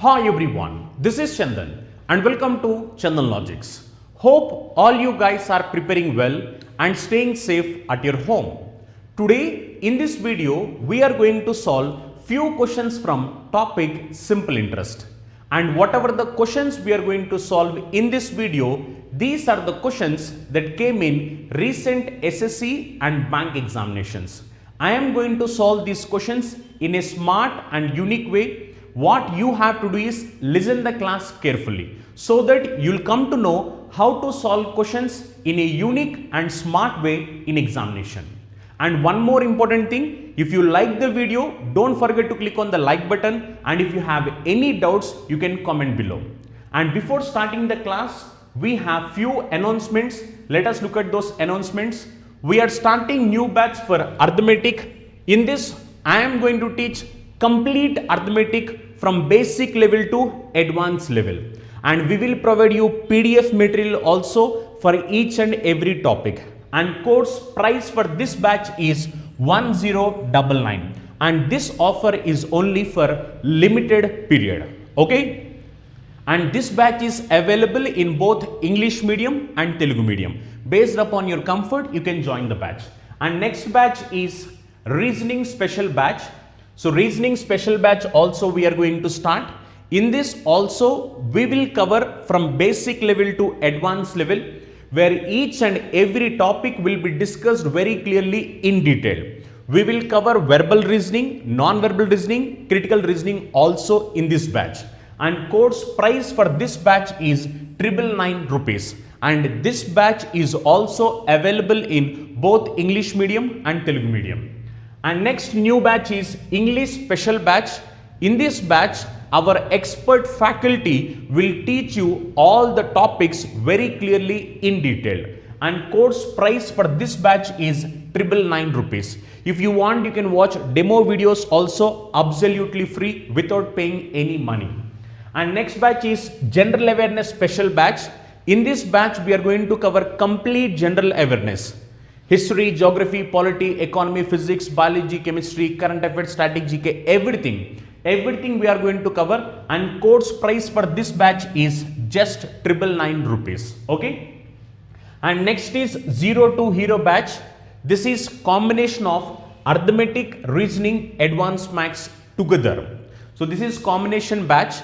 Hi everyone, this is Chandan and welcome to Chandan Logics. Hope all you guys are preparing well and staying safe at your home. Today in this video we are going to solve few questions from topic simple interest. And whatever the questions we are going to solve in this video, these are the questions that came in recent SSC and bank examinations. I am going to solve these questions in a smart and unique way. What you have to do is listen the class carefully so that you'll come to know how to solve questions in a unique and smart way in examination. And one more important thing, if you like the video, don't forget to click on the like button, and if you have any doubts, you can comment below. And before starting the class, we have few announcements. Let us look at those announcements. We are starting new batch for arithmetic. In this, I am going to teach complete arithmetic from basic level to advanced level, and we will provide you PDF material also for each and every topic. And course price for this batch is 1099, and this offer is only for limited period. Okay, and this batch is available in both English medium and Telugu medium. Based upon your comfort, you can join the batch. And next batch is reasoning special batch. So reasoning special batch also we are going to start. In this also we will cover from basic level to advanced level, where each and every topic will be discussed very clearly in detail. We will cover verbal reasoning, non-verbal reasoning, critical reasoning also in this batch. And course price for this batch is 999 rupees. And this batch is also available in both English medium and Telugu medium. And next new batch is English special batch. In this batch, our expert faculty will teach you all the topics very clearly in detail. And course price for this batch is 999 rupees. If you want, you can watch demo videos also absolutely free without paying any money. And next batch is general awareness special batch. In this batch, we are going to cover complete general awareness. History, geography, polity, economy, physics, biology, chemistry, current affairs, static GK, everything we are going to cover. And course price for this batch is just 999 rupees. Okay. And next is 0 to Hero batch. This is combination of arithmetic, reasoning, advanced maths together. So this is combination batch.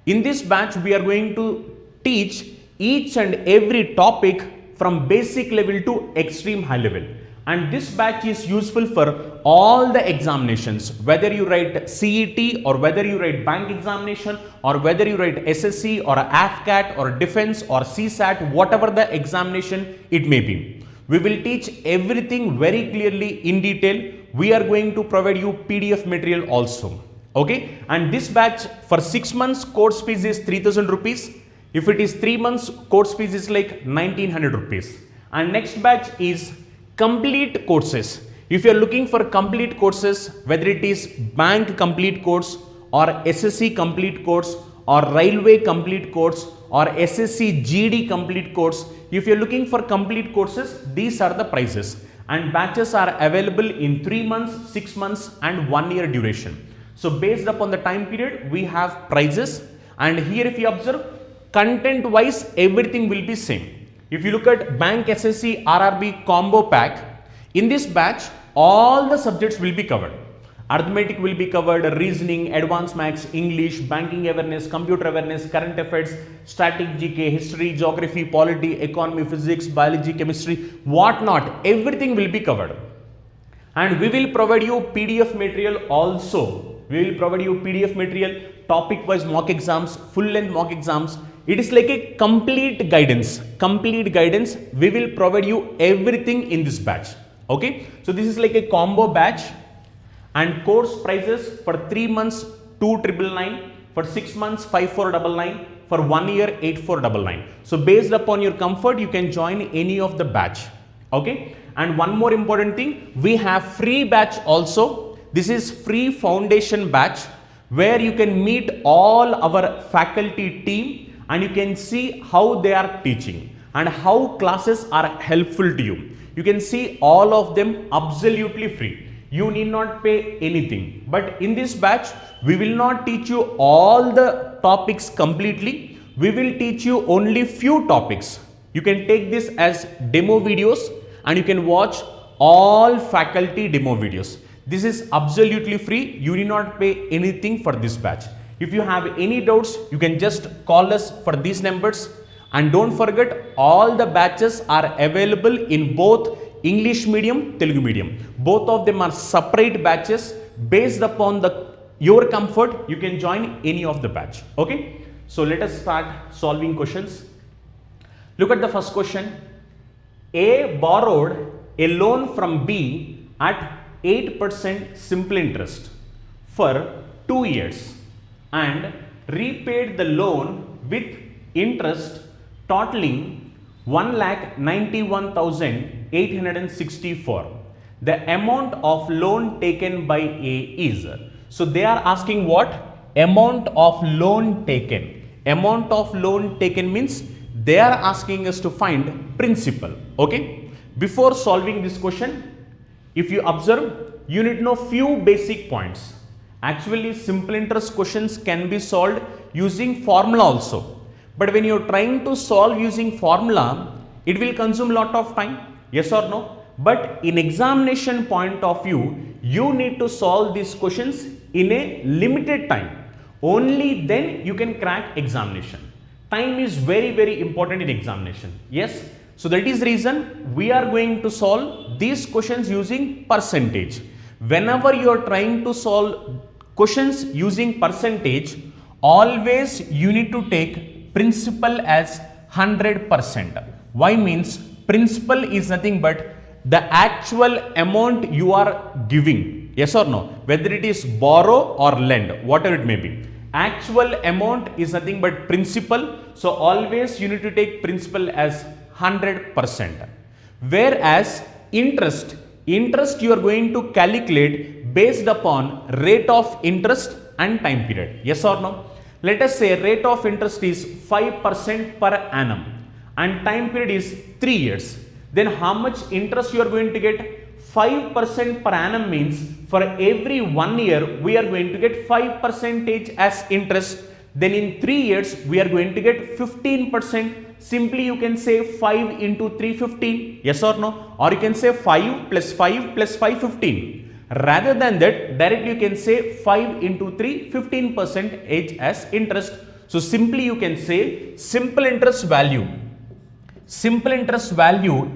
In this batch, we are going to teach each and every topic from basic level to extreme high level. And this batch is useful for all the examinations, whether you write CET or whether you write bank examination or whether you write SSC or AFCAT or defense or CSAT, whatever the examination it may be. We will teach everything very clearly in detail. We are going to provide you PDF material also. Okay, and this batch for 6 months course fees is 3000 rupees. If it is 3 months, course fees is like 1900 rupees. And next batch is complete courses. If you are looking for complete courses, whether it is bank complete course or SSC complete course or railway complete course or SSC GD complete course, if you are looking for complete courses, these are the prices. And batches are available in 3 months, 6 months and 1 year duration. So based upon the time period, we have prices. And here if you observe, content wise everything will be same. If you look at bank SSC RRB combo pack, in this batch all the subjects will be covered. Arithmetic will be covered, reasoning, advanced maths, English, banking awareness, computer awareness, current affairs, static GK, history, geography, polity, economy, physics, biology, chemistry, whatnot, everything will be covered. And we will provide you PDF material also. We will provide you PDF material, topic wise mock exams, full length mock exams. It is like a complete guidance. We will provide you everything in this batch. Okay. So this is like a combo batch, and course prices for 3 months 2999, for 6 months 5499, for 1 year 8499. So based upon your comfort, you can join any of the batch. Okay. And one more important thing, we have free batch also. This is free foundation batch where you can meet all our faculty team and you can see how they are teaching and how classes are helpful to you. You can see all of them absolutely free. you need not pay anything. But in this batch, we will not teach you all the topics completely. We will teach you only few topics. You can take this as demo videos and you can watch all faculty demo videos. This is absolutely free. You need not pay anything for this batch. If you have any doubts, you can just call us for these numbers. And don't forget, all the batches are available in both English medium, Telugu medium. Both of them are separate batches. Based upon your comfort, you can join any of the batch. Okay. So let us start solving questions. Look at the first question. A borrowed a loan from B at 8% simple interest for 2 years and repaid the loan with interest totaling 1,91,864. The amount of loan taken by A is. So they are asking what? Amount of loan taken. Amount of loan taken means they are asking us to find principal. Okay. Before solving this question, if you observe, you need to know few basic points. Actually, simple interest questions can be solved using formula also. But when you are trying to solve using formula, it will consume lot of time. Yes or no? But in examination point of view, you need to solve these questions in a limited time. Only then you can crack examination. Time is very important in examination. Yes. So that is the reason we are going to solve these questions using percentage. Whenever you are trying to solve questions using percentage, always you need to take principal as 100%. Why means principal is nothing but the actual amount you are giving. Yes or no? Whether it is borrow or lend, whatever it may be. Actual amount is nothing but principal. So always you need to take principal as 100%. Whereas interest you are going to calculate based upon rate of interest and time period. Yes or no? Let us say rate of interest is 5% per annum and time period is 3 years. Then how much interest you are going to get? 5% per annum means for every 1 year we are going to get 5% as interest. Then in 3 years we are going to get 15%. Simply you can say 5 into 3, 15. Yes or no? Or you can say 5 plus 5 plus 5, 15. Rather than that, directly you can say 5 into 3, 15% as interest. So simply you can say simple interest value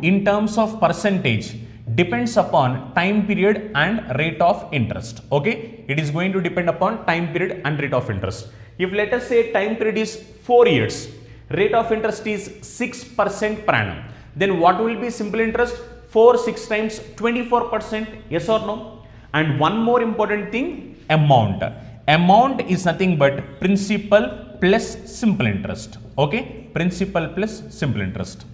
in terms of percentage depends upon time period and rate of interest. Okay, it is going to depend upon time period and rate of interest. If let us say time period is 4 years, rate of interest is 6% per annum, then what will be simple interest? 4 6 times 24%. Yes or no? And one more important thing, amount is nothing but principal plus simple interest. Okay, principal plus simple interest.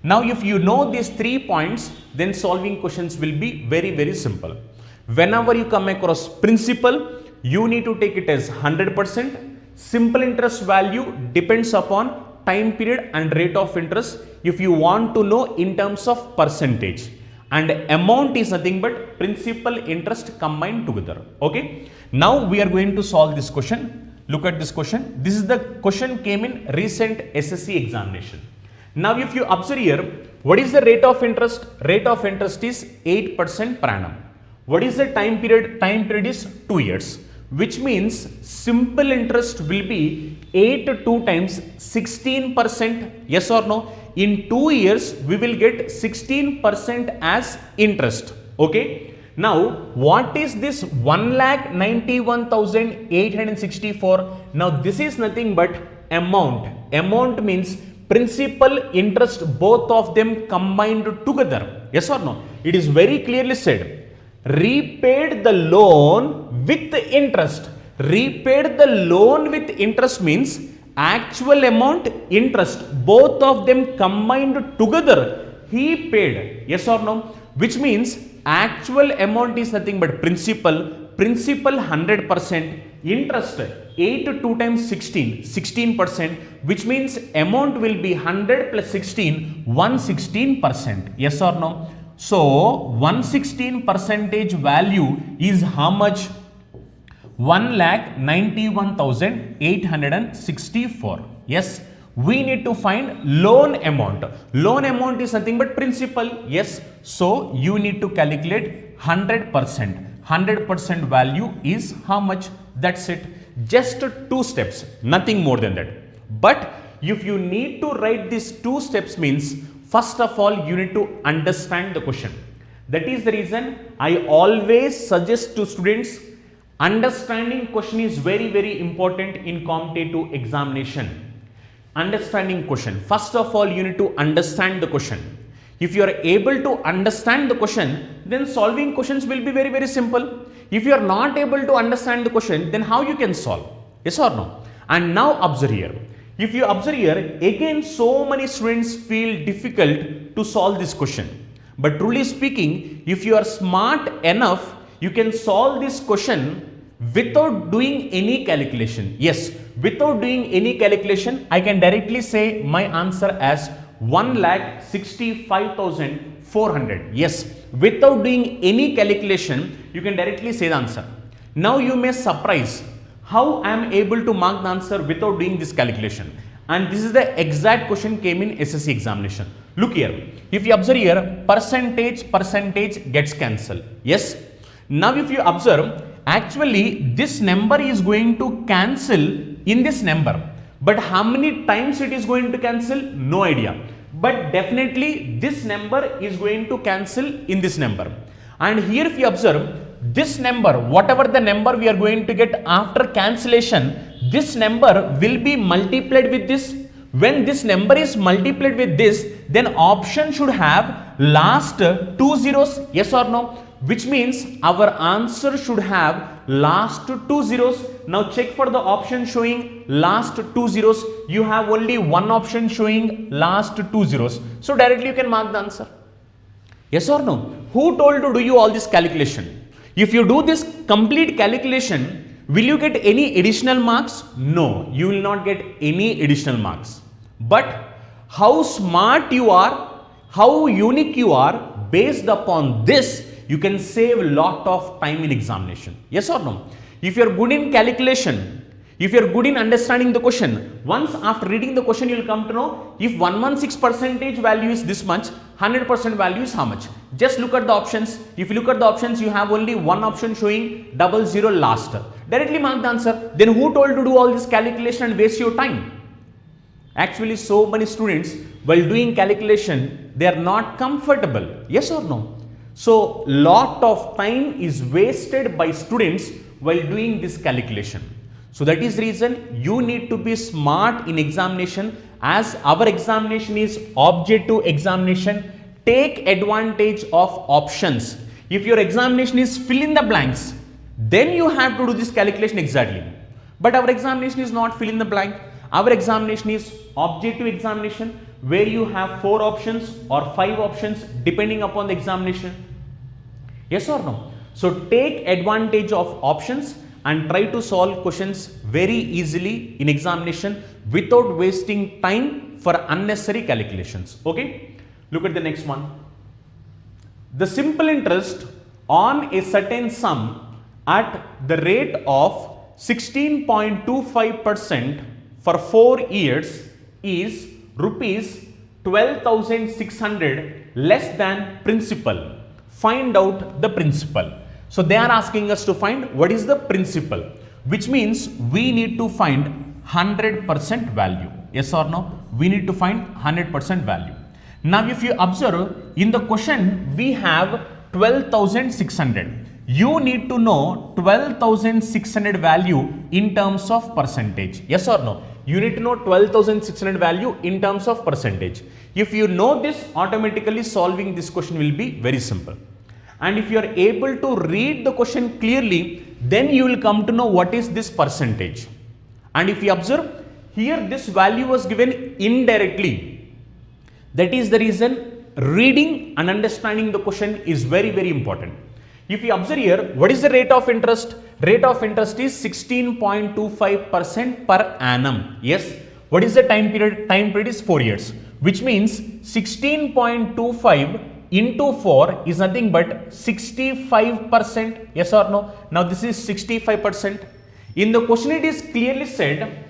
Now if you know these 3 points, then solving questions will be very simple. Whenever you come across principal, you need to take it as 100%. Simple interest value depends upon time period and rate of interest if you want to know in terms of percentage. And amount is nothing but principal interest combined together. Okay. Now we are going to solve this question. Look at this question. This is the question came in recent SSC examination. Now if you observe here, what is the rate of interest? Rate of interest is 8% per annum. What is the time period? Time period is 2 years. Which means simple interest will be 8 to 2 times 16%. Yes or no? In 2 years, we will get 16% as interest. Okay. Now, what is this 1,91,864? Now, this is nothing but amount. Amount means principal, interest, both of them combined together. Yes or no? It is very clearly said. Repaid the loan with interest. Repaid the loan with interest means actual amount, interest, both of them combined together he paid. Yes or no? Which means actual amount is nothing but principal 100%, interest 8 to 2 times 16%, which means amount will be 100 plus 16, 116%. Yes or no? So 116 percentage value is how much? 1,91,864. Yes, we need to find loan amount. Loan amount is nothing but principal. Yes, so you need to calculate 100%. 100% value is how much? That's it. Just 2 steps, nothing more than that. But if you need to write these 2 steps means, first of all, you need to understand the question. That is the reason I always suggest to students, understanding question is very, very important in competitive examination. Understanding question. First of all, you need to understand the question. If you are able to understand the question, then solving questions will be very, very simple. If you are not able to understand the question, then how you can solve? Yes or no? And now observe here. If you observe here, again so many students feel difficult to solve this question. But truly speaking, if you are smart enough, you can solve this question without doing any calculation. Yes, without doing any calculation, I can directly say my answer as 1,65,400. Yes, without doing any calculation, you can directly say the answer. Now you may surprise how I am able to mark the answer without doing this calculation. And this is the exact question came in SSC examination. Look here, if you observe here, percentage gets cancelled. Yes, now if you observe, actually this number is going to cancel in this number. But how many times it is going to cancel? No idea. But definitely this number is going to cancel in this number. And here if you observe, this number, whatever the number we are going to get after cancellation, this number will be multiplied with this. When this number is multiplied with this, then option should have last 2 zeros. Yes or no? Which means our answer should have last 2 zeros. Now check for the option showing last 2 zeros. You have only one option showing last 2 zeros. So directly you can mark the answer. Yes or no? Who told to do you all this calculation? If you do this complete calculation, will you get any additional marks? No, you will not get any additional marks. But how smart you are, how unique you are, based upon this, you can save a lot of time in examination. Yes or no? If you are good in calculation, if you are good in understanding the question, once after reading the question, you will come to know if 116 percentage value is this much, 100% value is how much. Just look at the options. If you look at the options, you have only one option showing 00 last. Directly mark the answer. Then who told to do all this calculation and waste your time? Actually, so many students, while doing calculation, they are not comfortable. Yes or no? So, lot of time is wasted by students while doing this calculation. So, that is the reason you need to be smart in examination. As our examination is objective examination, take advantage of options. If your examination is fill in the blanks, then you have to do this calculation exactly. But our examination is not fill in the blank. Our examination is objective examination, where you have 4 options or 5 options depending upon the examination. Yes or no? So take advantage of options and try to solve questions very easily in examination without wasting time for unnecessary calculations. Okay, look at the next one. The simple interest on a certain sum at the rate of 16.25% for 4 years is rupees 12,600 less than principal. Find out the principal. So they are asking us to find what is the principal, which means we need to find 100% value. Yes or no? We need to find 100% value. Now if you observe in the question, we have 12,600. You need to know 12,600 value in terms of percentage. Yes or no? You need to know 12,600 value in terms of percentage. If you know this, automatically solving this question will be very simple. And if you are able to read the question clearly, then you will come to know what is this percentage. And if you observe, here this value was given indirectly. That is the reason reading and understanding the question is very, very important. If you observe here, what is the rate of interest? Rate of interest is 16.25% per annum. Yes. What is the time period? Time period is 4 years, which means 16.25 into 4 is nothing but 65%. Yes or no? Now this is 65%. In the question it is clearly said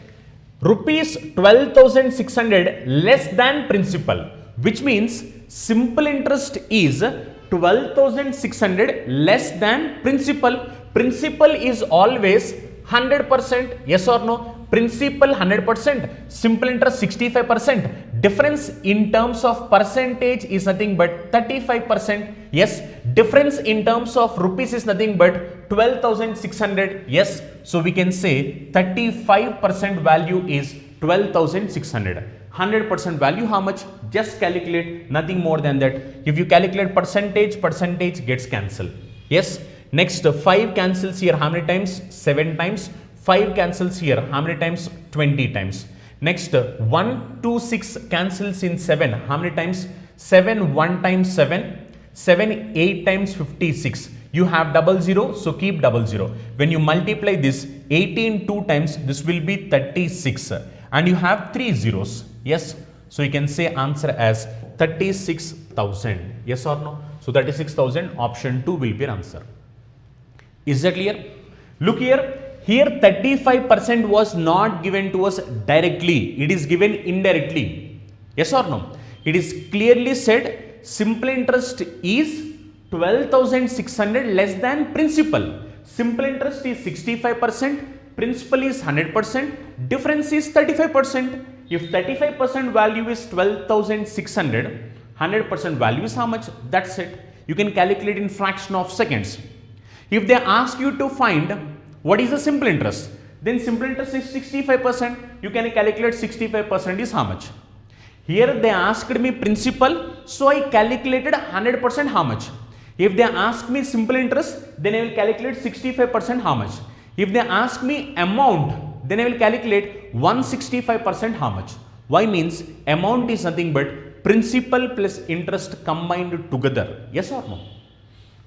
rupees 12,600 less than principal, which means simple interest is 12,600 less than principal. Principal is always 100%. Yes or no? Principal 100%, simple interest 65%. Difference in terms of percentage is nothing but 35%. Yes, difference in terms of rupees is nothing but 12,600. Yes, so we can say 35% value is 12,600. 100% value how much? Just calculate, nothing more than that. If you calculate percentage, percentage gets cancelled. Yes, next 5 cancels here how many times? 7 times. 5 cancels here how many times? 20 times. Next 1, 2, 6 cancels in 7 how many times? 7 1 times 7, 7 8 times 56. You have 00, so keep 00. When you multiply this 18 2 times, this will be 36 and you have 3 zeros. Yes, so you can say answer as 36,000. Yes or no? So 36,000, option 2 will be your answer. Is that clear? Look here. Here 35% was not given to us directly, it is given indirectly. Yes or no? It is clearly said simple interest is 12,600 less than principal. Simple interest is 65%, principal is 100%, difference is 35%. If 35% value is 12,600, 100% value is how much? That's it. You can calculate in fraction of seconds. If they ask you to find what is the simple interest, then simple interest is 65%. You can calculate 65% is how much? Here they asked me principal, so I calculated 100% how much. If they ask me simple interest, then I will calculate 65% how much. If they ask me amount, then I will calculate 165% how much. Why? Means amount is nothing but principal plus interest combined together. Yes or no?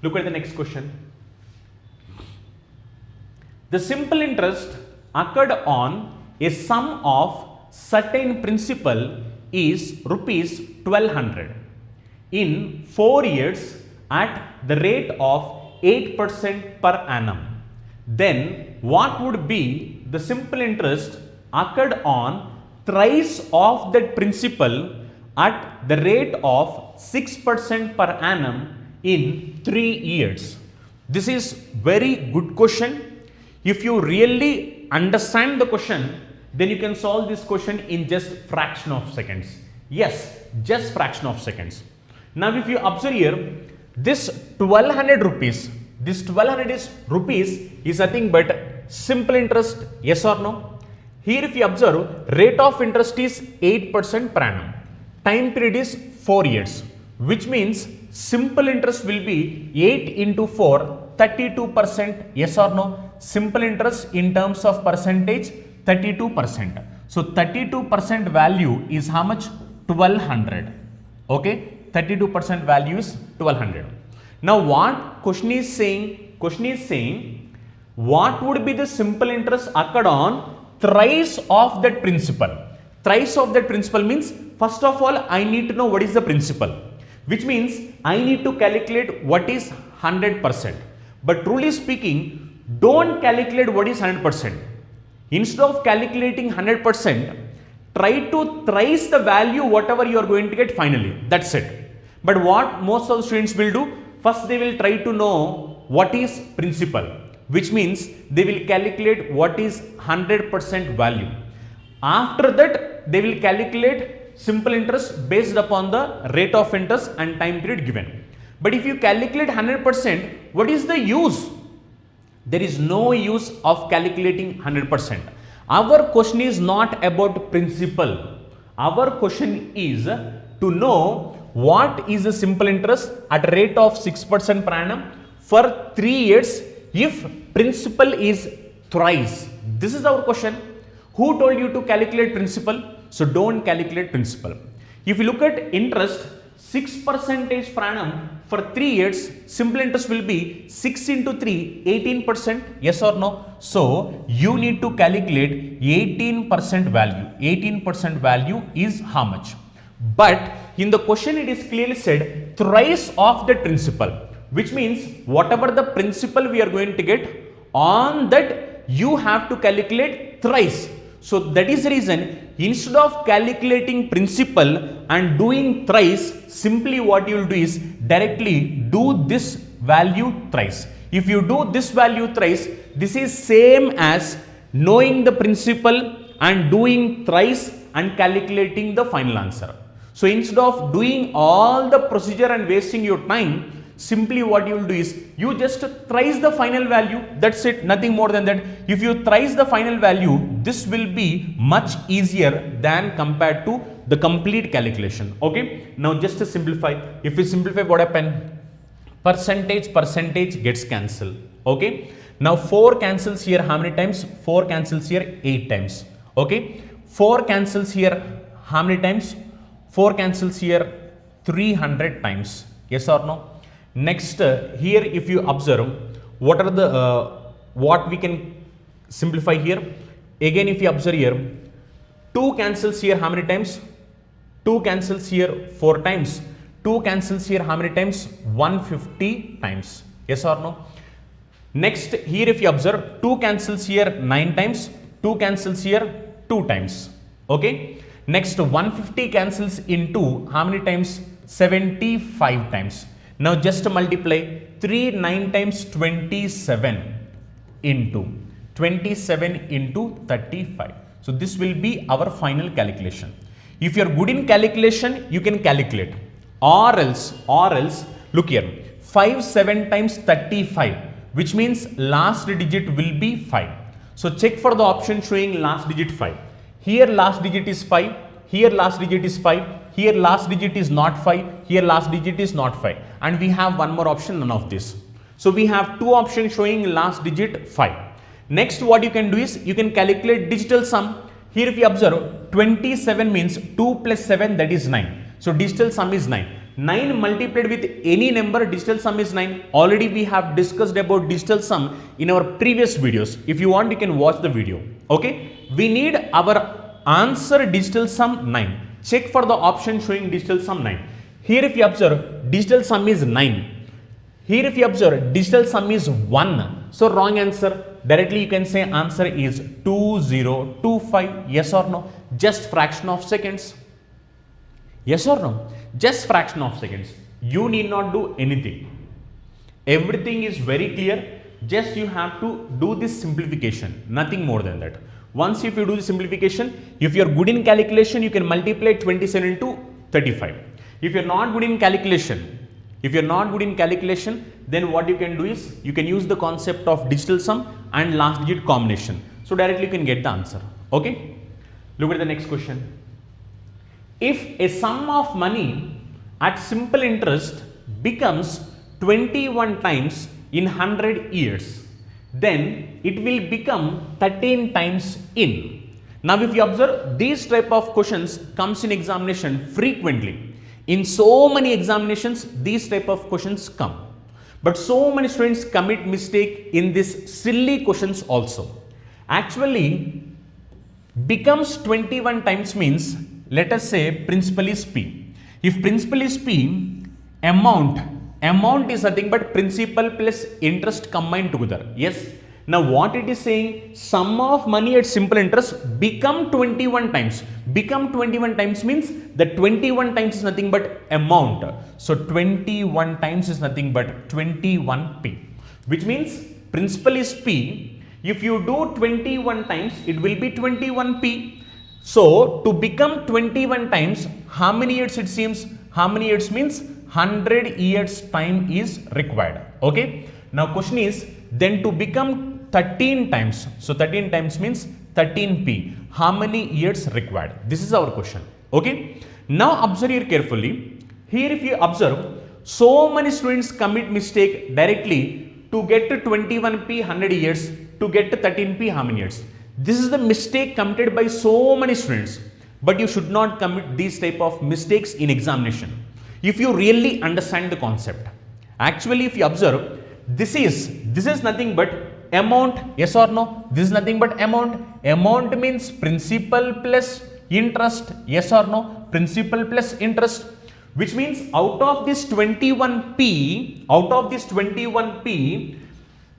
Look at the next question. The simple interest occurred on a sum of certain principal is rupees 1200 in 4 years at the rate of 8% per annum. Then what would be the simple interest occurred on thrice of that principal at the rate of 6% per annum in 3 years? This is very good question. If you really understand the question, then you can solve this question in just fraction of seconds. Yes, just fraction of seconds. Now if you observe here, this 1200 rupees, this 1200 rupees is nothing but simple interest. Yes or no? Here if you observe, rate of interest is 8% per annum. Time period is 4 years, which means simple interest will be 8 into 4, 32%. Yes or no? Simple interest in terms of percentage 32%. So 32% value is how much? 1200. Okay, 32% value is 1200. Now what question is saying? Question is saying what would be the simple interest occurred on thrice of that principal. Thrice of that principal means first of all I need to know what is the principal, which means I need to calculate what is 100%. But truly speaking, don't calculate what is 100%. Instead of calculating 100%, try to thrice the value whatever you are going to get finally. That's it. But what most of the students will do, first they will try to know what is principal, which means they will calculate what is 100% value. After that, they will calculate simple interest based upon the rate of interest and time period given. But if you calculate 100%, what is the use? There is no use of calculating 100%. Our question is not about principal. Our question is to know what is the simple interest at a rate of 6% per annum for 3 years if principal is thrice. This is our question. Who told you to calculate principal? So don't calculate principal. If you look at interest, 6% per annum for 3 years, simple interest will be 6 into 3, 18%. Yes or no? So you need to calculate 18% value. 18% value is how much? But in the question it is clearly said thrice of the principal, which means whatever the principal we are going to get, on that you have to calculate thrice. So that is the reason, instead of calculating principal and doing thrice, simply what you will do is directly do this value thrice. If you do this value thrice, this is same as knowing the principal and doing thrice and calculating the final answer. So instead of doing all the procedure and wasting your time, simply what you will do is you just thrice the final value. That's it, nothing more than that. If you thrice the final value, this will be much easier than compared to the complete calculation. Okay, now just to simplify, if we simplify, what happen? Percentage gets cancelled. Okay, now 4 cancels here how many times? 4 cancels here 8 times. Okay, 4 cancels here how many times? 4 cancels here 300 times. Yes or no? Next, here if you observe, what are the what we can simplify here? Again, if you observe here, 2 cancels here how many times? 2 cancels here 4 times. 2 cancels here how many times? 150 times. Yes or no? Next, here if you observe, 2 cancels here 9 times. 2 cancels here 2 times. Okay. Next, 150 cancels into how many times? 75 times. Now just multiply 3 9 times 27 into 35. So this will be our final calculation. If you are good in calculation, you can calculate, or else look here, 5 7 times 35, which means last digit will be 5. So check for the option showing last digit 5. Here last digit is 5, here last digit is 5, here last digit is not 5, here last digit is not 5, and we have one more option, none of this. So we have 2 options showing last digit 5. Next, what you can do is you can calculate digital sum. Here if you observe, 27 means 2 plus 7, that is 9. So digital sum is 9. 9 multiplied with any number, digital sum is 9. Already we have discussed about digital sum in our previous videos. If you want, you can watch the video. Okay, we need our answer digital sum 9. Check for the option showing digital sum 9. Here if you observe, digital sum is 9. Here if you observe, digital sum is 1. So wrong answer. Directly you can say answer is 2025. Yes or no? Just fraction of seconds. Yes or no? Just fraction of seconds. You need not do anything. Everything is very clear. Just you have to do this simplification. Nothing more than that. Once if you do the simplification, if you are good in calculation, you can multiply 27 into 35. If you are not good in calculation, then what you can do is you can use the concept of digital sum and last digit combination. So directly you can get the answer. Okay. Look at the next question. If a sum of money at simple interest becomes 21 times in 100 years, then it will become 13 times in. Now if you observe, these type of questions comes in examination frequently. In so many examinations, these type of questions come. But so many students commit mistake in these silly questions also. Actually, becomes 21 times means, let us say principal is P. If principal is P, amount is nothing but principal plus interest combined together. Yes. Now what it is saying, sum of money at simple interest become 21 times. Become 21 times means the 21 times is nothing but amount. So 21 times is nothing but 21P, which means principal is P. If you do 21 times, it will be 21P. So to become 21 times, how many years it seems? How many years means 100 years time is required. Okay. Now question is, then to become 13 times, so 13 times means 13P, how many years required? This is our question. Okay. Now observe here carefully. Here if you observe, so many students commit mistake directly to get to 21P 100 years, to get to 13P how many years? This is the mistake committed by so many students, but you should not commit these type of mistakes in examination if you really understand the concept. Actually, if you observe, this is nothing but amount. Yes or no? This is nothing but amount. Amount means principal plus interest. Yes or no? principal plus interest, which means out of this 21p,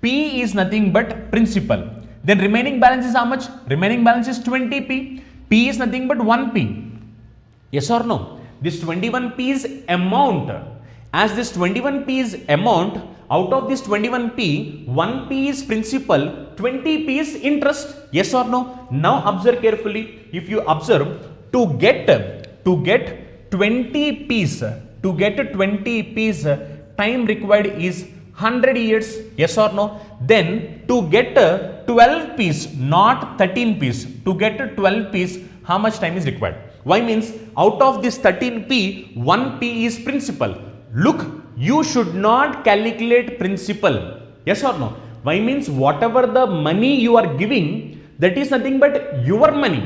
P is nothing but principal. Then remaining balance is how much? Remaining balance is 20p. P is nothing but 1p. Yes or no? This 21p is amount. As this 21p is amount, out of this 21p, 1p is principal, 20p is interest. Yes or no? Now observe carefully. If you observe, to get 20 p's, time required is 100 years. Yes or no? Then to get 12 p's, not 13 p's, to get 12 p's, how much time is required? Why means out of this 13p, 1p is principal. Look, you should not calculate principal. Yes or no? Why means whatever the money you are giving, that is nothing but your money.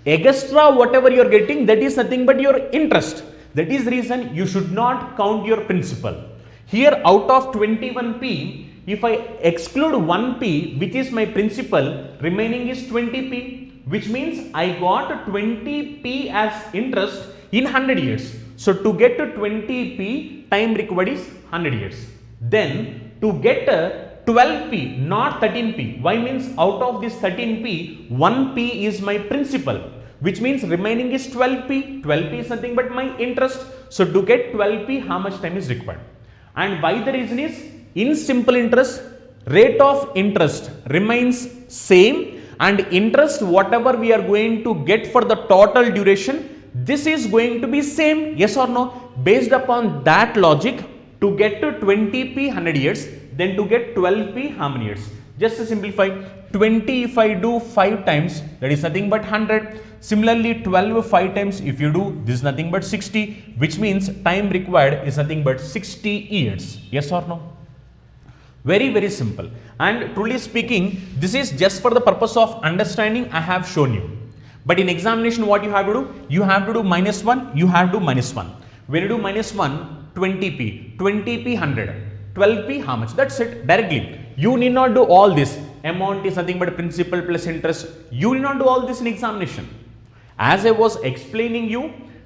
Extra whatever you are getting, that is nothing but your interest. That is the reason you should not count your principal. Here out of 21p, if I exclude 1p, which is my principal, remaining is 20p, which means I got 20p as interest in 100 years. So to get to 20p, time required is 100 years. Then to get 12p, not 13p. Why means out of this 13p, 1p is my principal, which means remaining is 12p. 12p is nothing but my interest. So to get 12p, how much time is required? And why the reason is, in simple interest, rate of interest remains same, and interest whatever we are going to get for the total duration, this is going to be same. Yes or no? Based upon that logic, to get to 20p 100 years, then to get 12p how many years? Just to simplify, 20 if I do 5 times, that is nothing but 100. Similarly, 12 5 times if you do, this is nothing but 60, which means time required is nothing but 60 years. Yes or no? Very, very simple. And truly speaking, this is just for the purpose of understanding I have shown you. But in examination, what you have to do? You have to do -1, you have to do -1. When you do -1, 20p, 20p 100, 12p how much? That's it, directly. You need not do all this. Amount is nothing but principal plus interest. You need not do all this in examination. As I was explaining you,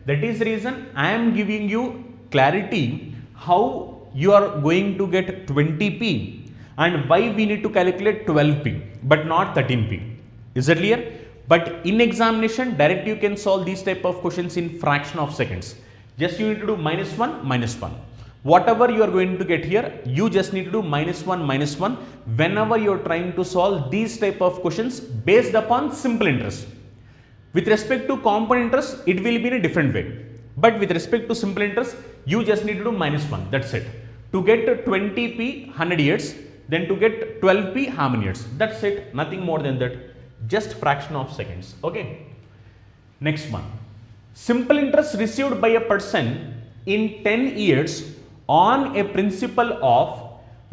that is the reason I am giving you clarity how you are going to get 20p and why we need to calculate 12p but not 13p. Is that clear? But in examination, directly you can solve these type of questions in fraction of seconds. Just you need to do -1, -1. Whatever you are going to get here, you just need to do -1, -1 whenever you are trying to solve these type of questions based upon simple interest. With respect to compound interest, it will be in a different way. But with respect to simple interest, you just need to do -1. That's it. To get 20p 100 years, then to get 12p how many years? That's it. Nothing more than that. Just fraction of seconds. Okay. Next one. Simple interest received by a person in 10 years on a principal of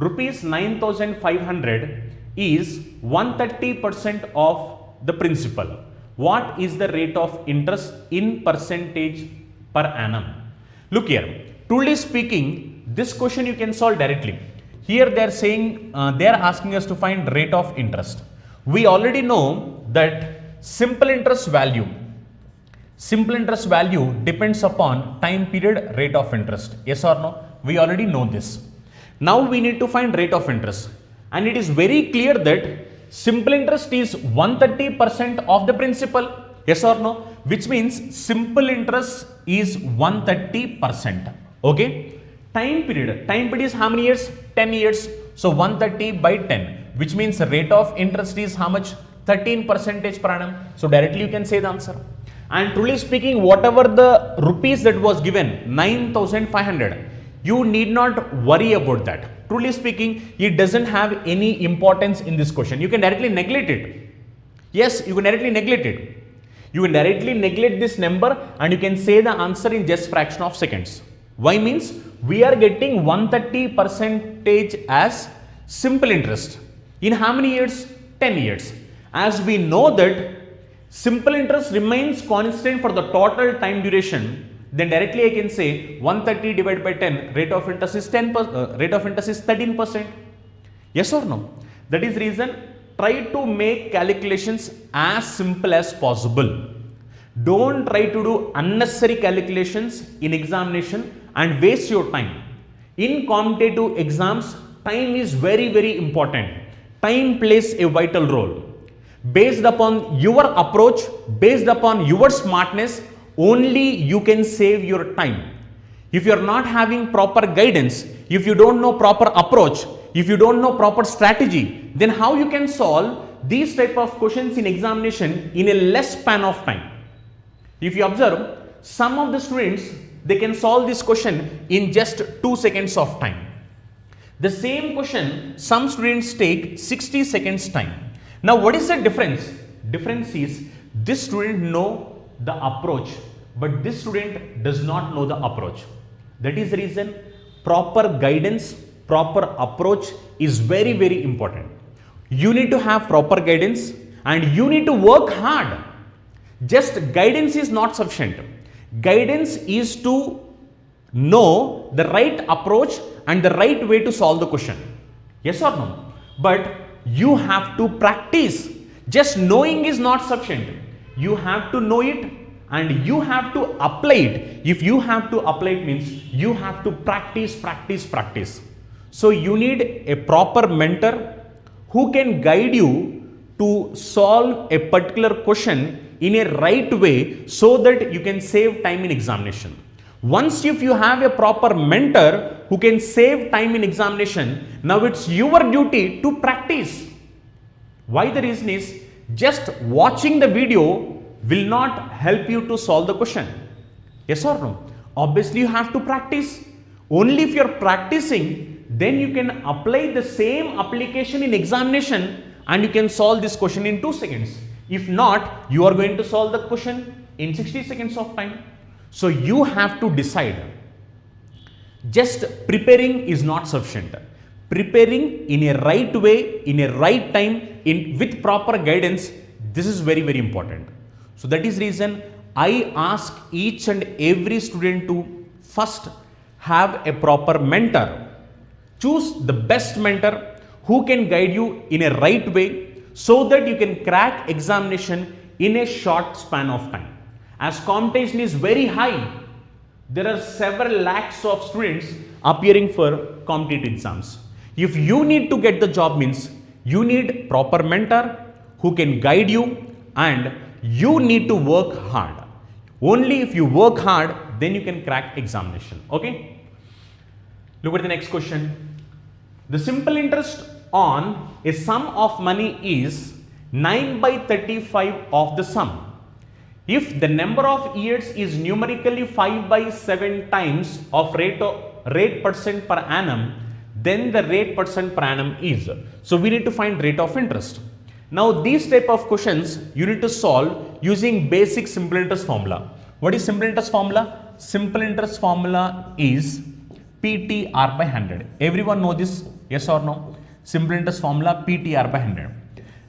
rupees 9,500 is 130% of the principal. What is the rate of interest in percentage per annum? Look here. Truly speaking, this question you can solve directly. Here they are saying, they are asking us to find rate of interest. We already know that simple interest value depends upon time period rate of interest. Yes or no? We already know this. Now we need to find rate of interest, and it is very clear that simple interest is 130% of the principal. Yes or no? Which means simple interest is 130%. Okay. Time period is how many years? 10 years. So 130 by 10, which means the rate of interest is how much? 13% per annum. So directly you can say the answer. And truly speaking, whatever the rupees that was given, 9,500, you need not worry about that. Truly speaking, it doesn't have any importance in this question. You can directly neglect it. Yes, you can directly neglect it. You can directly neglect this number and you can say the answer in just fraction of seconds. Why means we are getting 130% as simple interest. In how many years? 10 years. As we know that simple interest remains constant for the total time duration, then directly I can say 130 divided by 10, rate of interest is 13%. Yes or no? That is the reason, try to make calculations as simple as possible. Don't try to do unnecessary calculations in examination and waste your time. In competitive exams, time is very, very important. Time plays a vital role. Based upon your approach, based upon your smartness, only you can save your time. If you are not having proper guidance, if you don't know proper approach, if you don't know proper strategy, then how you can solve these type of questions in examination in a less span of time? If you observe, some of the students, they can solve this question in just 2 seconds of time. The same question, some students take 60 seconds time. Now, what is the difference? Difference is this student know the approach, but this student does not know the approach. That is the reason proper guidance, proper approach is very, very important. You need to have proper guidance and you need to work hard. Just guidance is not sufficient. Guidance is to know the right approach and the right way to solve the question. Yes or no? But you have to practice. Just knowing is not sufficient. You have to know it and you have to apply it. If you have to apply it means you have to practice. So you need a proper mentor who can guide you to solve a particular question in a right way so that you can save time in examination. Once if you have a proper mentor who can save time in examination, now it's your duty to practice. Why? The reason is just watching the video will not help you to solve the question. Yes or no? Obviously you have to practice. Only if you are practicing, then you can apply the same application in examination and you can solve this question in 2 seconds. If not, you are going to solve the question in 60 seconds of time. So you have to decide. Just preparing is not sufficient. Preparing in a right way, in a right time, with proper guidance, this is very, very important. So that is reason I ask each and every student to first have a proper mentor. Choose the best mentor who can guide you in a right way so that you can crack examination in a short span of time. As competition is very high, there are several lakhs of students appearing for competitive exams. If you need to get the job means you need proper mentor who can guide you and you need to work hard. Only if you work hard, then you can crack examination. Okay? Look at the next question. The simple interest on a sum of money is 9/35 of the sum. If the number of years is numerically 5/7 times of rate percent per annum, then the rate percent per annum is. So we need to find rate of interest. Now these type of questions you need to solve using basic simple interest formula. What is simple interest formula? Simple interest formula is PTR by 100. Everyone know this? Yes or no? Simple interest formula PTR by 100.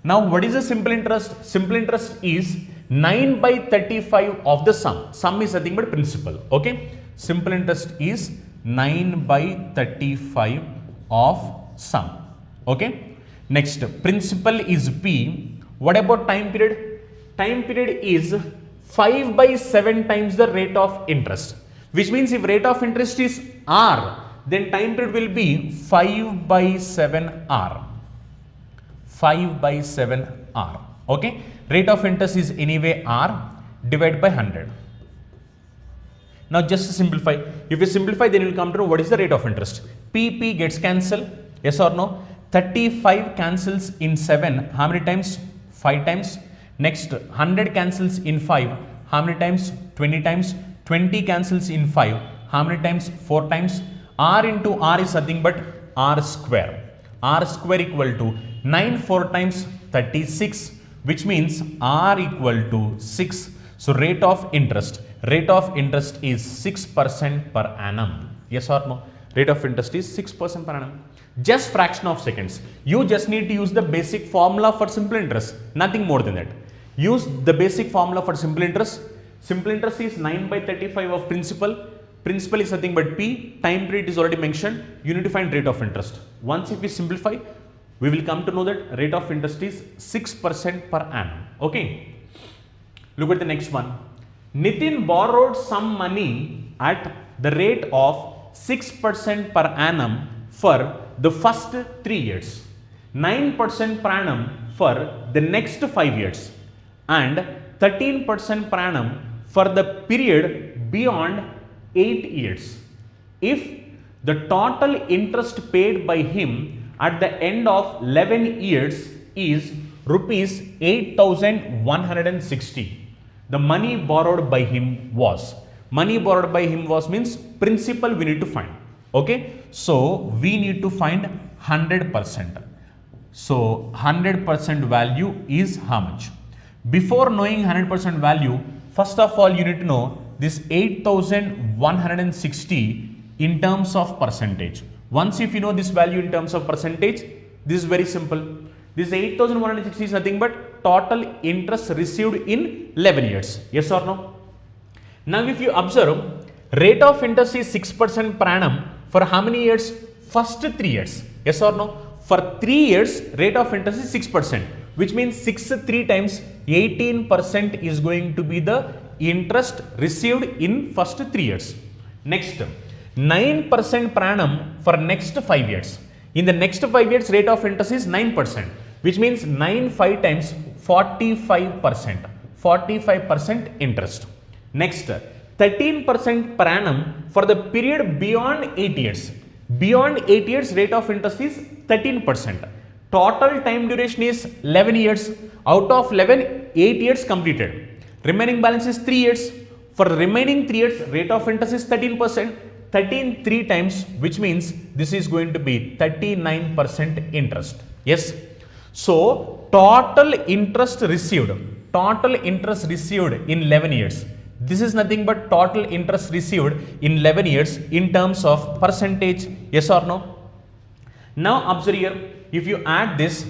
Now what is the simple interest? Simple interest is 9/35 of the sum. Sum is nothing but principal. Okay. Simple interest is 9/35 of sum. Okay. Next, principal is P. What about time period? Time period is 5/7 times the rate of interest. Which means if rate of interest is R, then time period will be 5/7 R. 5/7 R. Okay. Rate of interest is anyway R divided by 100. Now just to simplify, if you simplify then you will come to know what is the rate of interest. PP gets cancelled, yes or no? 35 cancels in 7, how many times? 5 times. Next 100 cancels in 5, how many times? 20 times. 20 cancels in 5, how many times? 4 times. R into R is nothing but R square. R square equal to 9 4 times 36, which means R equal to 6. So rate of interest is 6% per annum. Yes or no? Rate of interest is 6% per annum. Just fraction of seconds. You just need to use the basic formula for simple interest. Nothing more than that. Use the basic formula for simple interest. Simple interest is 9/35 of principal. Principal is nothing but P. Time period is already mentioned. You need to find rate of interest. Once if we simplify, we will come to know that rate of interest is 6% per annum. Okay. Look at the next one. Nitin borrowed some money at the rate of 6% per annum for the first 3 years, 9% per annum for the next 5 years, and 13% per annum for the period beyond 8 years. If the total interest paid by him at the end of 11 years is rupees 8,160. The money borrowed by him was. Money borrowed by him was means principal we need to find. Okay. So we need to find 100%. So 100% value is how much? Before knowing 100% value, first of all you need to know this 8,160 in terms of percentage. Once if you know this value in terms of percentage, this is very simple. This 8,160 is nothing but total interest received in 11 years. Yes or no? Now if you observe, rate of interest is 6% per annum for how many years? First 3 years. Yes or no? For 3 years, rate of interest is 6%, which means 6 3 times 18% is going to be the interest received in first 3 years. Next, 9% per annum for next 5 years. In the next 5 years, rate of interest is 9%, which means 9 5 times 45%. 45% interest. Next, 13% per annum for the period beyond 8 years. Beyond 8 years, rate of interest is 13%. Total time duration is 11 years. Out of 11, 8 years completed. Remaining balance is 3 years. For the remaining 3 years, rate of interest is 13%. 13 3 times, which means this is going to be 39% interest. Yes. So total interest received in 11 years. This is nothing but total interest received in 11 years in terms of percentage. Yes or no? Now observe here, if you add this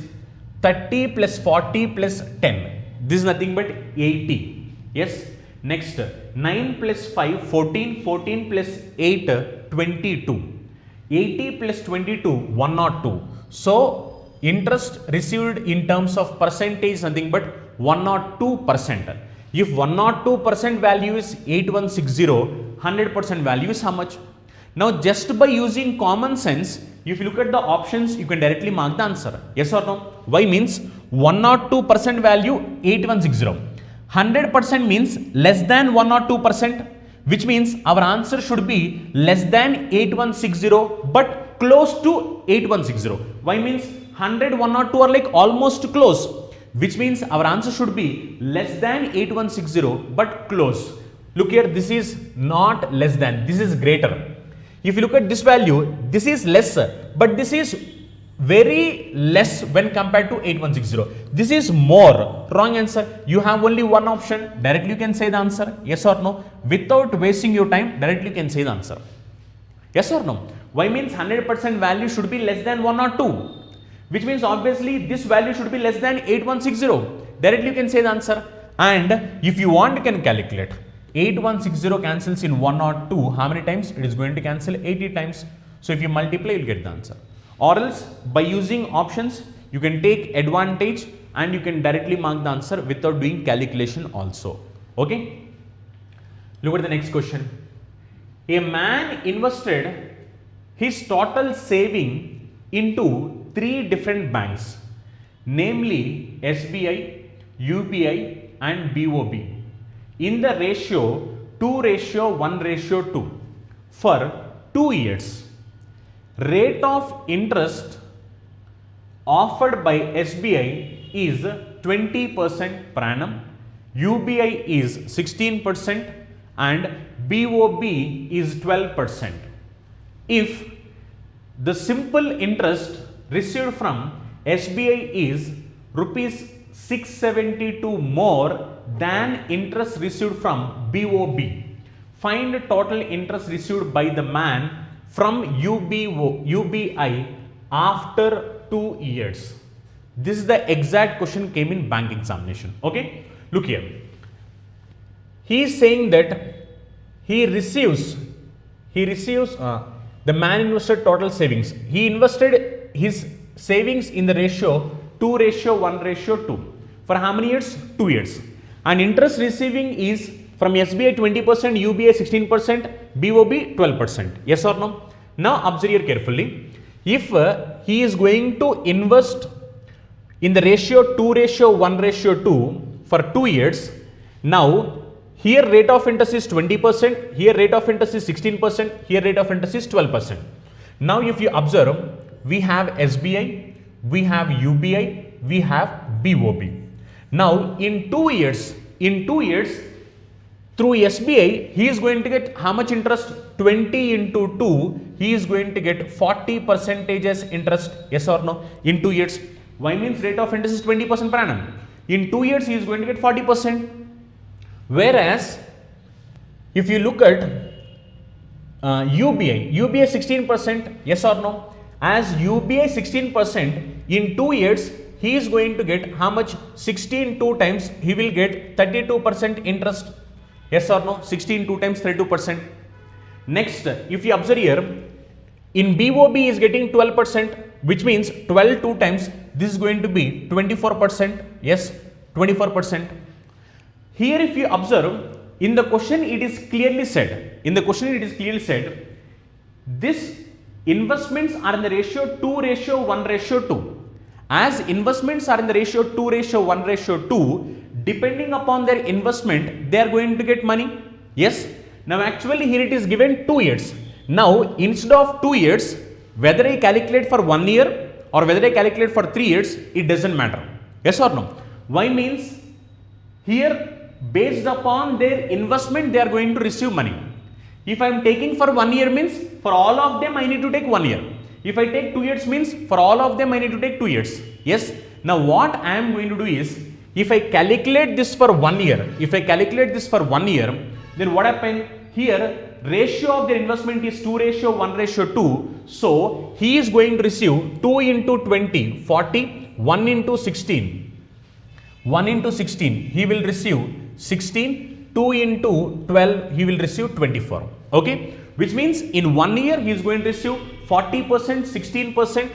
30 plus 40 plus 10, this is nothing but 80. Yes. Next, 9 plus 5, 14, 14 plus 8, 22. 80 plus 22, 102. So interest received in terms of percentage is nothing but 102%. If 102% value is 8160, 100% value is how much? Now just by using common sense, if you look at the options, you can directly mark the answer. Yes or no? Why means 102% value 8160. 100% means less than 102%, which means our answer should be less than 8160 but close to 8160. Why means 100, 102 are like almost close, which means our answer should be less than 8160 but close. Look here, this is not less than, this is greater. If you look at this value, this is lesser, but this is very less when compared to 8160. This is more. Wrong answer. You have only one option. Directly you can say the answer. Yes or no? Without wasting your time, directly you can say the answer. Yes or no? Why means 100% value should be less than 102, which means obviously this value should be less than 8160. Directly you can say the answer. And if you want, you can calculate. 8160 cancels in 102. How many times? It is going to cancel 80 times. So if you multiply, you will get the answer. Or else by using options, you can take advantage and you can directly mark the answer without doing calculation also. Okay. Look at the next question. A man invested his total saving into 3 different banks, namely SBI, UBI and BOB in the ratio 2:1:2 for 2 years. Rate of interest offered by SBI is 20% per annum, UBI is 16% and BOB is 12%. If the simple interest received from SBI is rupees 672 more than interest received from BOB, find total interest received by the man from UBI after 2 years. This is the exact question came in bank examination. Okay. Look here. He is saying that he receives the man invested total savings. He invested his savings in the ratio 2:1:2 for how many years? 2 years. And interest receiving is from SBI 20%, UBI 16%, BOB 12%. Yes or no? Now observe here carefully. If he is going to invest in the ratio 2:1:2 for 2 years, now here rate of interest is 20%, here rate of interest is 16%, here rate of interest is 12%. Now if you observe, we have SBI, we have UBI, we have BOB. Now in 2 years, through SBI, he is going to get how much interest? 20 into 2, he is going to get 40% as interest. Yes or no? In 2 years. Why means rate of interest is 20% per annum. In 2 years, he is going to get 40%. Whereas, if you look at UBI 16%, yes or no? As UBI 16%, in 2 years, he is going to get how much? 16 2 times, he will get 32% interest. Yes or no? 16 2 times 32%. Next, if you observe here, in BOB is getting 12%, which means 12 2 times, this is going to be 24%. Yes, 24%. Here if you observe, in the question it is clearly said, this investments are in the ratio 2:1:2. As investments are in the ratio 2:1:2, depending upon their investment, they are going to get money. Yes. Now actually here it is given 2 years. Now instead of 2 years, whether I calculate for 1 year or whether I calculate for 3 years, it doesn't matter. Yes or no? Why means here based upon their investment, they are going to receive money. If I am taking for 1 year means for all of them I need to take 1 year. If I take 2 years means for all of them I need to take 2 years. Yes. Now what I am going to do is, if I calculate this for 1 year, then what happened here? Ratio of their investment is 2:1:2. So he is going to receive 2 into 20, 40, 1 into 16. 1 into 16, he will receive 16, 2 into 12, he will receive 24. Okay, which means in 1 year he is going to receive 40%, 16%,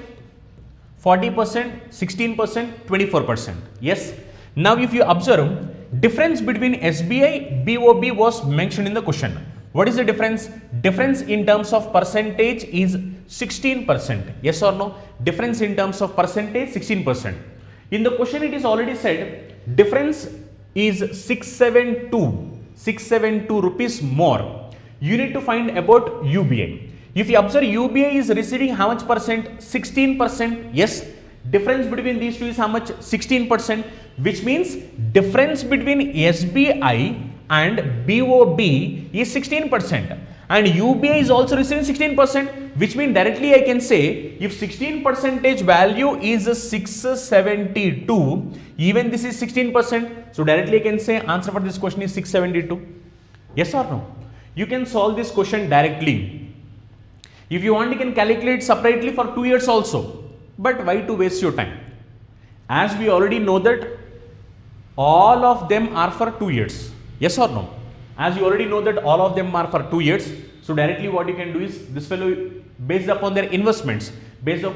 40%, 16%, 24%. Yes. Now if you observe, difference between SBI, BOB was mentioned in the question. What is the difference? Difference in terms of percentage is 16%. Yes or no? Difference in terms of percentage 16%. In the question it is already said difference is 672 rupees more. You need to find about UBI. If you observe, UBI is receiving how much percent? 16%. Yes. Difference between these two is how much? 16%, which means difference between SBI and BOB is 16%, and UBI is also receiving 16%, which means directly I can say if 16% value is 672, even this is 16%, so directly I can say answer for this question is 672. Yes or no? You can solve this question directly. If you want, you can calculate separately for 2 years also, but why to waste your time? As we already know that all of them are for 2 years. Yes or no? As you already know that all of them are for 2 years, so directly what you can do is, this fellow based upon their investments, ratio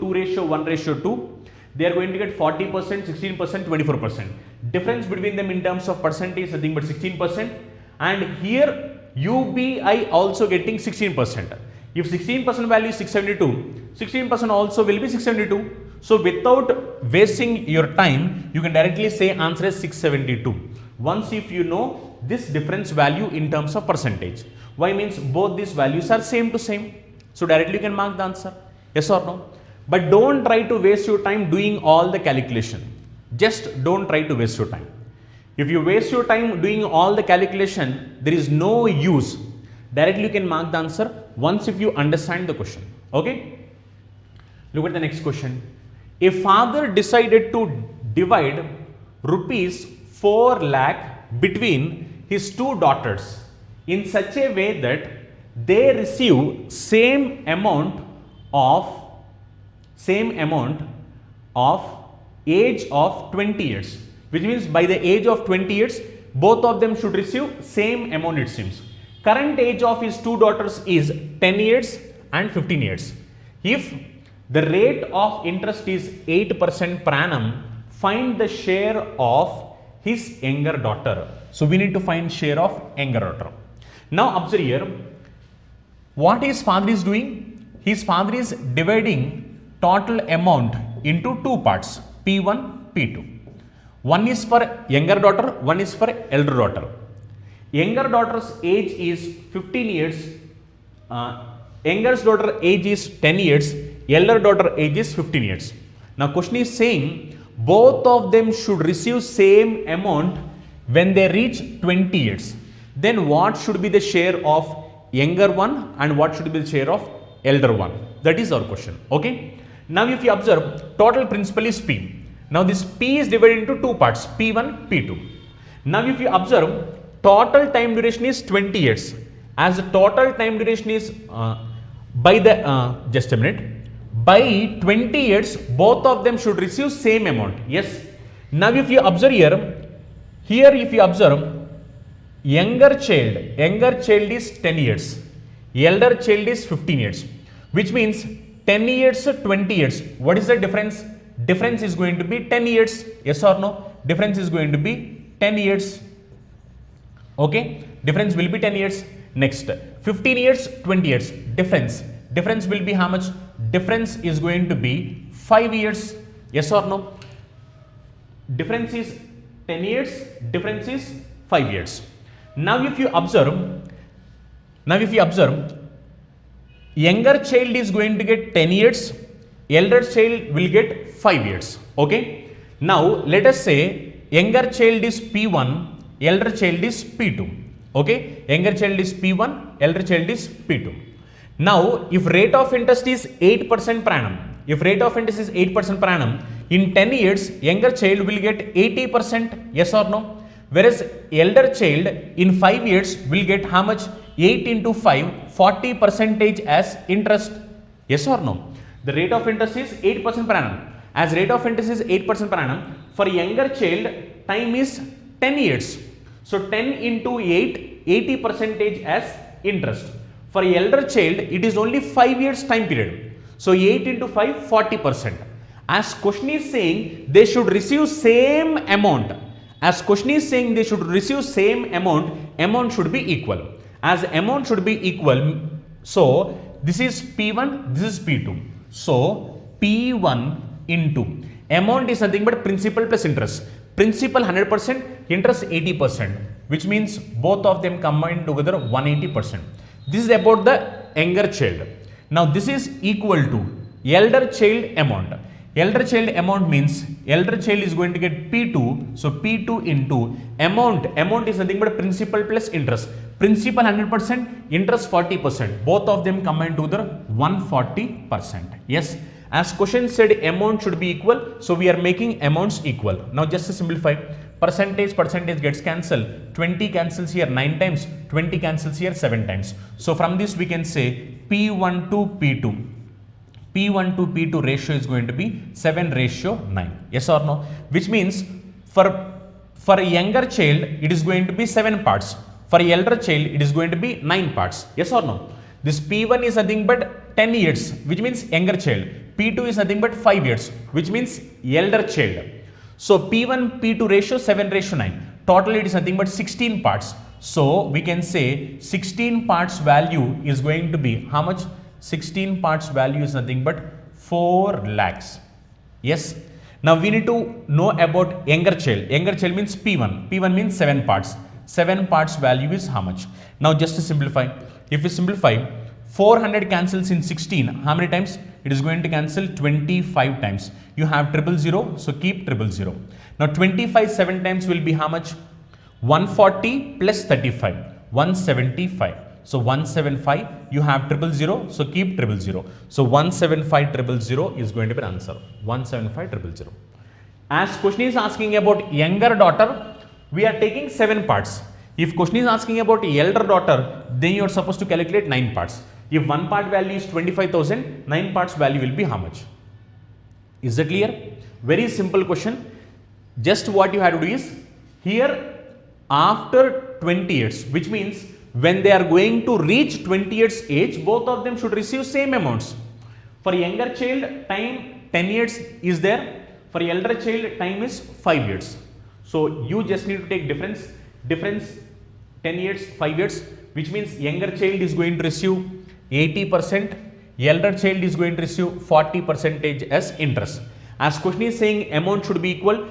2:1:2, they are going to get 40%, 16%, 24%. Difference between them in terms of percentage is nothing but 16%, and here UBI also getting 16%. If 16% value is 672, 16% also will be 672. So without wasting your time, you can directly say answer is 672. Once if you know this difference value in terms of percentage. Why means both these values are same to same. So directly you can mark the answer. Yes or no? But don't try to waste your time doing all the calculation. Just don't try to waste your time. If you waste your time doing all the calculation, there is no use. Directly you can mark the answer once if you understand the question. Okay? Look at the next question. A father decided to divide rupees 4 lakh between his 2 daughters in such a way that they receive same amount of age of 20 years, which means by the age of 20 years both of them should receive same amount, it seems. Current age of his 2 daughters is 10 years and 15 years. If the rate of interest is 8% per annum, find the share of his younger daughter. So we need to find share of younger daughter. Now observe here, what his father is doing? His father is dividing total amount into two parts, P1, P2. One is for younger daughter, one is for elder daughter. Younger daughter's age is 15 years, younger daughter age is 10 years, elder daughter age is 15 years. Now question is saying both of them should receive same amount when they reach 20 years. Then what should be the share of younger one and what should be the share of elder one? That is our question. Okay. Now if you observe, total principal is P. Now this P is divided into two parts, P1, P2. Now if you observe, total time duration is 20 years. As the total time duration is just a minute, by 20 years both of them should receive same amount. Yes. Now if you observe here if you observe, younger child is 10 years, elder child is 15 years, which means 10 years to 20 years. What is the difference? Difference is going to be 10 years. Yes or no? Difference is going to be 10 years. Okay. Difference will be 10 years. Next, 15 years, 20 years. Difference will be how much? Difference is going to be 5 years. Yes or no? Difference is 10 years. Difference is 5 years. Now if you observe, younger child is going to get 10 years, elder child will get 5 years. Okay. Now let us say younger child is P1, elder child is P2. Okay. Younger child is P1, elder child is P2. Now if rate of interest is 8% per annum, in 10 years younger child will get 80%. Yes or no? Whereas elder child in 5 years will get how much? 8 into 5, 40% as interest. Yes or no? The rate of interest is 8% per annum. As rate of interest is 8% per annum, for younger child time is 10 years. So 10 into 8, 80% as interest. For elder child it is only 5 years time period. So 8 into 5, 40%. As question is saying they should receive same amount. Amount should be equal. As amount should be equal, so this is P1, this is P2. So P1 into amount is nothing but principal plus interest. Principal 100%, interest 80%, which means both of them combined together 180%. This is about the younger child. Now this is equal to elder child amount. Elder child amount means elder child is going to get P2. So P2 into amount is nothing but principal plus interest. Principal 100%, interest 40%. Both of them combined together 140%. Yes. As question said amount should be equal. So we are making amounts equal. Now just to simplify, percentage gets cancelled. 20 cancels here 9 times, 20 cancels here 7 times. So from this we can say P1 to P2. P1 to P2 ratio is going to be 7:9. Yes or no? Which means for a younger child it is going to be 7 parts. For a elder child it is going to be 9 parts. Yes or no? This P1 is nothing but 10 years, which means younger child. P2 is nothing but 5 years, which means elder child. So P1 P2 ratio 7:9. Total it is nothing but 16 parts. So we can say 16 parts value is going to be how much? 16 parts value is nothing but 4 lakhs. Yes. Now we need to know about younger child. Younger child means P1. P1 means 7 parts. 7 parts value is how much? Now just to simplify, if we simplify, 400 cancels in 16. How many times? It is going to cancel 25 times. You have 000, so keep 000. Now 25 7 times will be how much? 140 plus 35, 175. So 175, you have 000, so keep 000. So 175,000 is going to be the answer. 175,000. As question is asking about younger daughter, we are taking 7 parts. If question is asking about elder daughter, then you are supposed to calculate 9 parts. If one part value is 25,000, 9 parts value will be how much? Is that clear? Very simple question. Just what you have to do is, here after 20 years, which means when they are going to reach 20 years age, both of them should receive same amounts. For younger child, time 10 years is there. For elder child, time is 5 years. So you just need to take difference 10 years, 5 years, which means younger child is going to receive 80%, elder child is going to receive 40% as interest. As question is saying amount should be equal,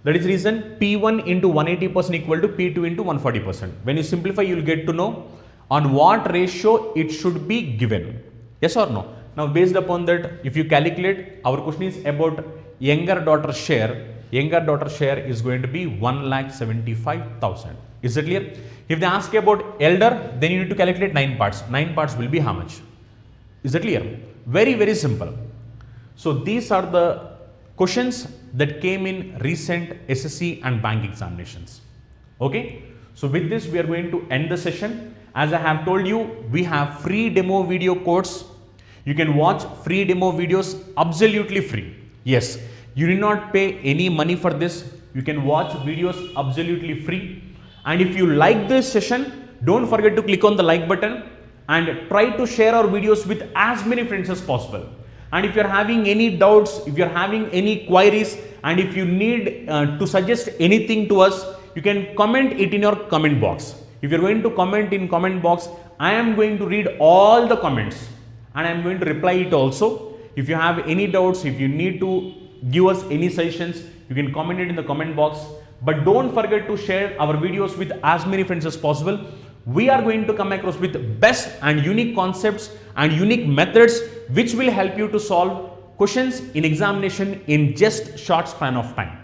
that is reason P1 into 180% equal to P2 into 140%. When you simplify, you will get to know on what ratio it should be given. Yes or no? Now based upon that, if you calculate, our question is about younger daughter share. Younger daughter share is going to be 1,75,000. Is it clear? If they ask about elder, then you need to calculate 9 parts. 9 parts will be how much? Is it clear? Very, very simple. So these are the questions that came in recent SSC and bank examinations. Okay. So with this, we are going to end the session. As I have told you, we have free demo video course. You can watch free demo videos absolutely free. Yes, you need not pay any money for this. You can watch videos absolutely free. And if you like this session, don't forget to click on the like button and try to share our videos with as many friends as possible. And if you're having any doubts, if you're having any queries, and if you need to suggest anything to us, you can comment it in your comment box. If you're going to comment in comment box, I am going to read all the comments and I am going to reply it also. If you have any doubts, if you need to give us any suggestions, you can comment it in the comment box. But don't forget to share our videos with as many friends as possible. We are going to come across with best and unique concepts and unique methods which will help you to solve questions in examination in just short span of time.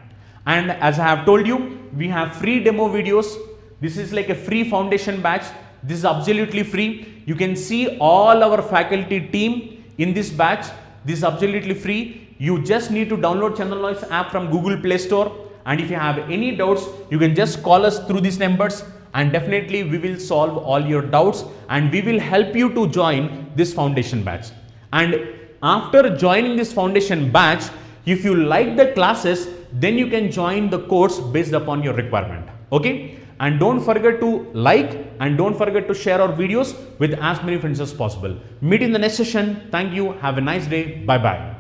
And as I have told you, we have free demo videos. This is like a free foundation batch. This is absolutely free. You can see all our faculty team in this batch. This is absolutely free. You just need to download Chandan Logics app from Google Play Store. And if you have any doubts, you can just call us through these numbers and definitely we will solve all your doubts and we will help you to join this foundation batch. And after joining this foundation batch, if you like the classes, then you can join the course based upon your requirement. Okay? And don't forget to like and don't forget to share our videos with as many friends as possible. Meet in the next session. Thank you. Have a nice day. Bye-bye.